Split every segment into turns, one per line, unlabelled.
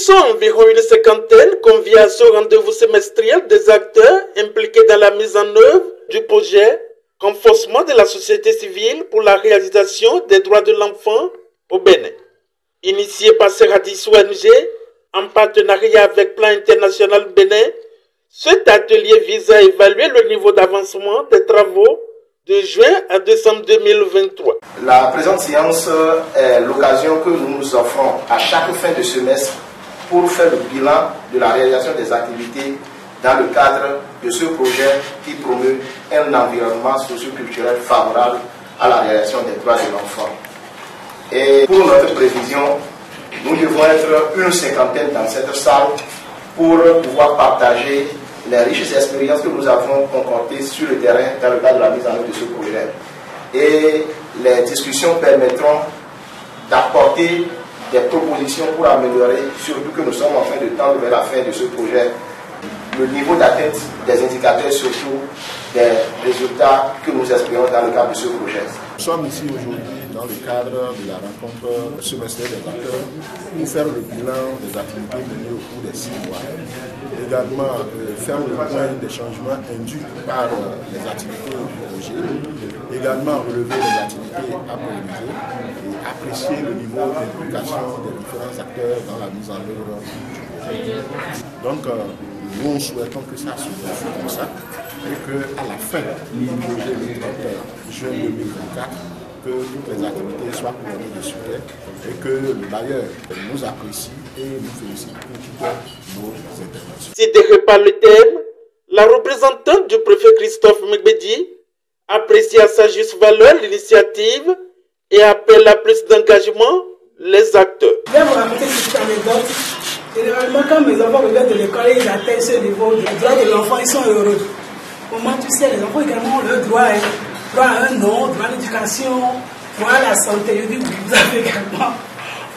sont environ une cinquantaine conviés à ce rendez-vous semestriel des acteurs impliqués dans la mise en œuvre du projet renforcement de la société civile pour la réalisation des droits de l'enfant au Bénin. Initié par Serradis ONG en partenariat avec Plan International Bénin, cet atelier vise à évaluer le niveau d'avancement des travaux de juin à décembre 2023.
La présente séance est l'occasion que nous nous offrons à chaque fin de semestre pour faire le bilan de la réalisation des activités dans le cadre de ce projet qui promeut un environnement socio-culturel favorable à la réalisation des droits de l'enfant. Et pour notre prévision, nous devons être une cinquantaine dans cette salle pour pouvoir partager les riches expériences que nous avons concordées sur le terrain dans le cadre de la mise en œuvre de ce projet. Et les discussions permettront d'apporter des propositions pour améliorer, surtout que nous sommes en train de tendre vers la fin de ce projet, le niveau d'atteinte des indicateurs, surtout des résultats que nous espérons dans le cadre de ce projet.
Nous sommes ici aujourd'hui dans le cadre de la rencontre semestrielle des acteurs pour faire le bilan des activités menées au cours des 6 mois. Également faire le point des changements induits par les activités du projet. Également relever les activités à prioriser et apprécier le niveau d'implication des différents acteurs dans la mise en œuvre du projet. Donc nous souhaitons que ça se poursuive comme ça et qu'à la fin du projet le 30 juin 2024, que toutes les activités soient couronnées de succès et que le bailleur nous apprécie et nous félicite pour toutes nos interventions.
Sidéré par le thème, la représentante du préfet Christophe Megbedi apprécie à sa juste valeur l'initiative et appelle à plus d'engagement les acteurs.
Je vais vous raconter une petite anecdote. Généralement, quand mes enfants reviennent de l'école et ils atteignent ce niveau, les droits de l'enfant, ils sont heureux. Au moins, tu sais, les enfants également ont leur droit, droit à un nom, droit à l'éducation, droit à la santé. Je dis, vous avez également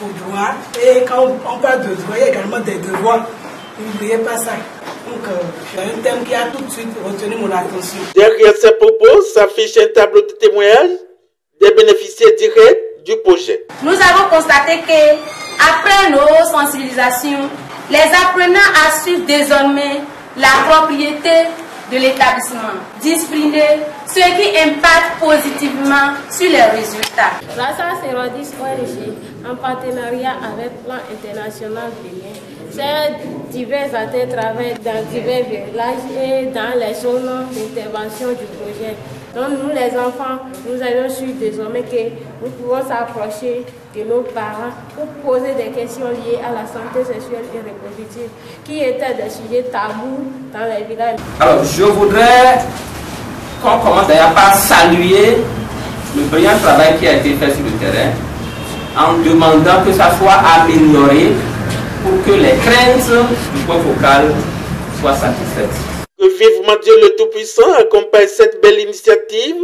vos droits. Et quand on parle de droits, il y a également des devoirs. N'oubliez pas ça. Donc, c'est un thème qui a tout de suite retenu mon attention.
Derrière ces propos s'affiche un tableau de témoignage des bénéficiaires directs du projet.
Nous avons constaté que, après nos sensibilisations, les apprenants assurent désormais la propriété de l'établissement, discipliné, ce qui impacte positivement sur les résultats.
Grâce à Serradis ONG, en partenariat avec Plan International Bénin, ces divers acteurs travaillent dans divers villages et dans les zones d'intervention du projet. Donc nous les enfants, nous avons su désormais que nous pouvons s'approcher de nos parents pour poser des questions liées à la santé sexuelle et reproductive, qui étaient des sujets tabous dans les villages.
Alors je voudrais qu'on commence d'ailleurs par saluer le brillant travail qui a été fait sur le terrain, en demandant que ça soit amélioré pour que les craintes du point focal soient satisfaites.
Que vivement Dieu le Tout-Puissant accompagne cette belle initiative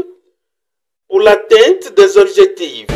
pour l'atteinte des objectifs.